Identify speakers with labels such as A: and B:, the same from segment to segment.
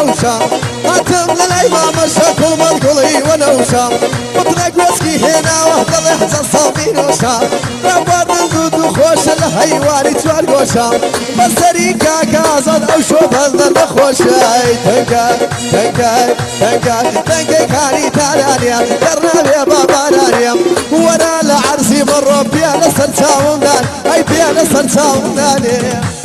A: ونوشا هاتم للأيمام الشكل مالقلي ونوشا مطلق وسكي هنا وهدل يحزن صابين وشا رباد الدود وخوش الهيواني توار قوشا بسري كاكازد أو شوف هذا خوشاي تنكاي تنكاي تنكاي تنكاي كاني تارانيا درنا يا بابا رانيا وانا لعرسي من ربي انا سلساون دان اي بي انا سلساون داني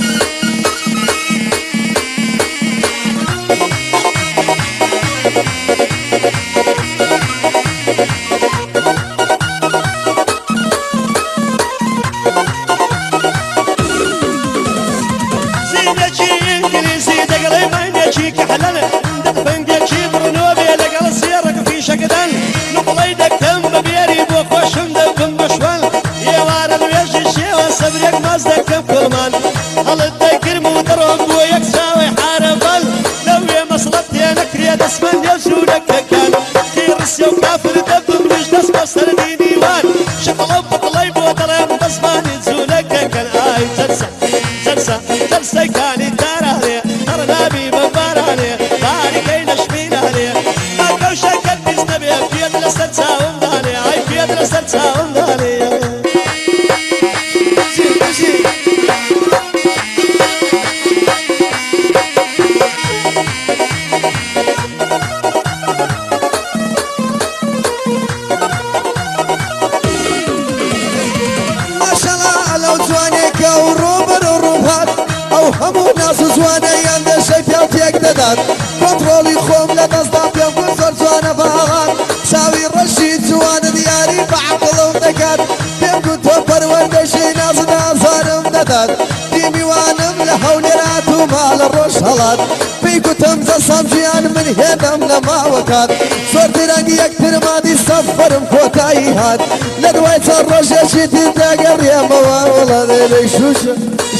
A: كنترولي خوم لدزدان بيوم كنتر جوانا باغان شاوي رشيد جوانا دياري بعقلهم دكات بيوم كنتر پروردشي ناز نازانم نداد ديمي وانم لحول راتو مال الروش هلات بيكو تمزا سامجيان من هيدم لما وكات صورت رنگي يكتر مادي سفرم كوتاي هات لدويت الروش يشيتي داقر يا مواولا دي شوشا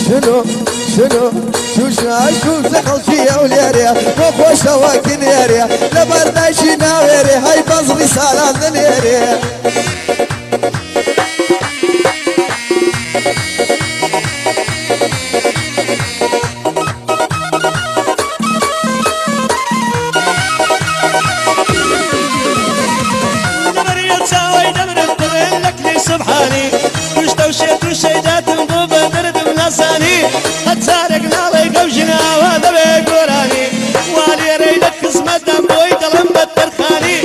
A: شنو شنو شوشا شوشا خلشي اولياريا وخوشا واكنياريا لبرداشي ناويري هاي بزغي سالان دنياريا
B: سبحاني وشتوشيت وشيدات مضوبة درد مناساني هتسارق نالي قوشنا وهذا بيقوراني والي ريدك اسمت دموي دلم بالترخاني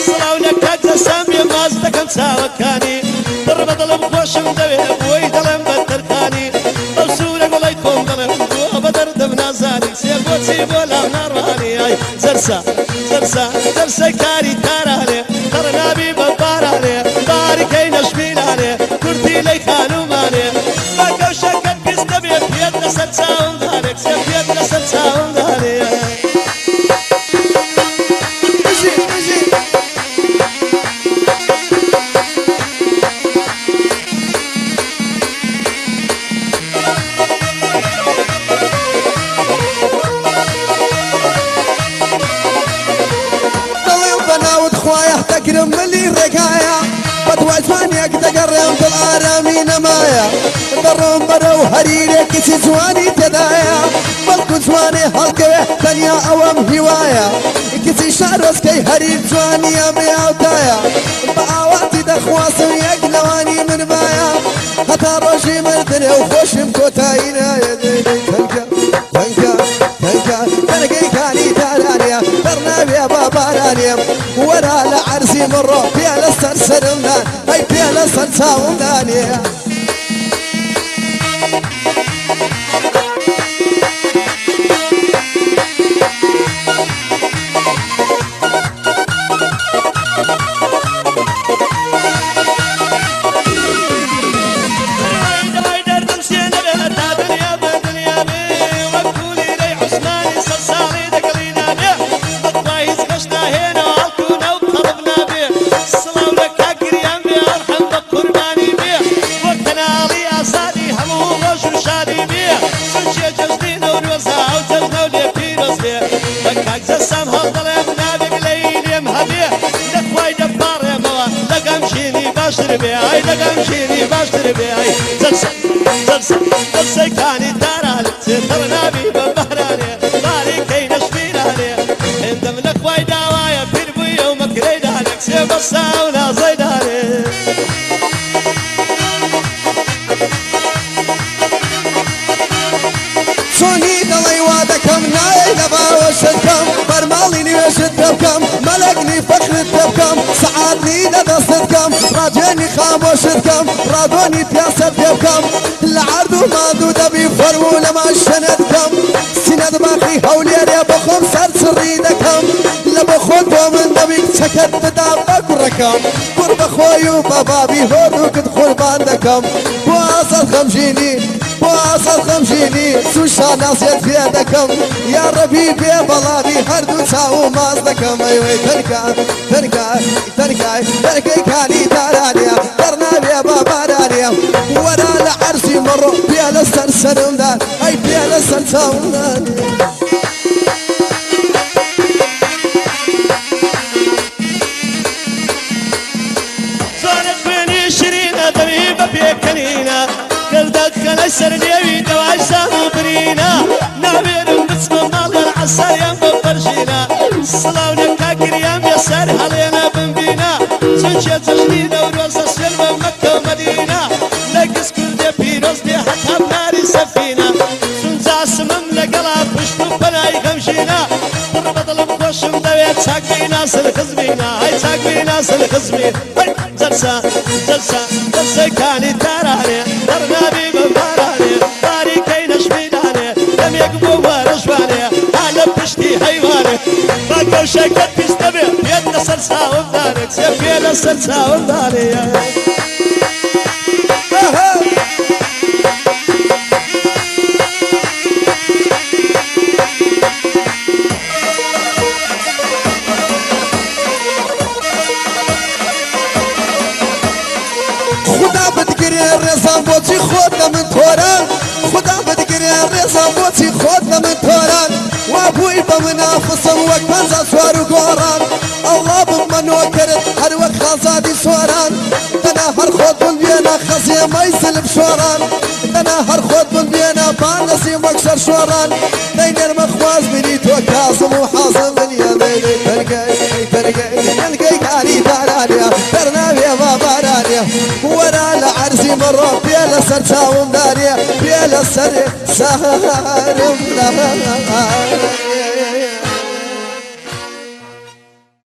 B: صلاو لك هكذا سامي مازدك مساوكاني ضرب ضلب خوش مدوي ابوي دلم بالترخاني بوسولك ولا يكون دلم بوبة درد مناساني سيبوت سيبولا ناراني اي زرسا زرسا زرسا كاري تاراني ترنابي بباراني باركي نشبيناني كرتي لي خانو ماني ما كوشك كستبي بيد نسل ساون دانك سيبيد نسل ساون داني
A: تكرم ملي ركايا بتوجهني اقدرم بالارامي نمايا درم برو هريرك سواني تدايا بلكن سواني هلكه ثانيه اوام هوايا كسي شارس كي هرير سواني امياوتايا باواتي دخواس يقلواني من بايا حتى روشي مردني وخوشم كوتاينا يا دي تنكا تنكا تنكا تنكي كاني تارانيا برنامي يا بابا رانيا ورا لعرسي مرة بيالا سرسرمنا هاي بيالا سرساومنانيا هاي دقم شيني باشتري بيهاي زلسة زلسة زلسة كاني تارالي سيطرنا بي ببهراني باري كي نشبيراني هاتني لدستكم راجعني خاموشتكم رادوني بياستكم العرض وماندو دبي فرو لما شندكم سند باقي هوليري بخم سر سريدكم لبخوت ومن دبي شكت بدابك وركم قرب خوي وبابابي هودو كدخل باندكم واصل خمجيني واصل خمجيني سوشا ناس يدفيدكم يا ربي بي بلادي هردو ساو مازدكم ايوه تنكا تنكا تنكا تنكا كالي تارانيا ترنا بي بابا رانيا ولا لعرسي مرو بي لسرسرم دار اي بي لسرسرم دار
B: بيكنينا قلدك كنسر ليوي دواج سامو برينا نعبير بسم مال العصر يم بفرشينا صلاة ونكاكر يم يسر علينا بنبينا سنشة تجديد وروز السلم مكة ومدينة لقس كل دي بيروز دي حتى بناري سفينة سنزا سمم لقلا بشتو بناي غمشينا بربط البوش مدوية تاقبينا سلخزمينا هاي تاقبينا سلخزمين زرسا زرسا زرسا كاني تاراني درنابي بمباراني داري كي نشميداني لم يقبو ورشواني على بشتي حيواني باكو شكت بيستبع بيدنا سرسا ومدانك سيبينا سرسا ومداني
A: الرزا بوتي خودنا من توران خدا بدقري الرزا بوتي خودنا من توران وابوي بمنافسهم وكنزا سوار وقوران الله بمن وكرت هر وقت خازادي سوران دنا هر خود من بينا خزي ما يسلب شوران دنا هر خود من بينا بانسي مكسر شوران دين المخواز مني توكاسم وحاصم من يميني تلقاي تلقاي تلقاي كاري تارانيا برنامي بابا رانيا ورا العرسي مرة بيلا سر ساوم داريا بيلا سر سهرم داريا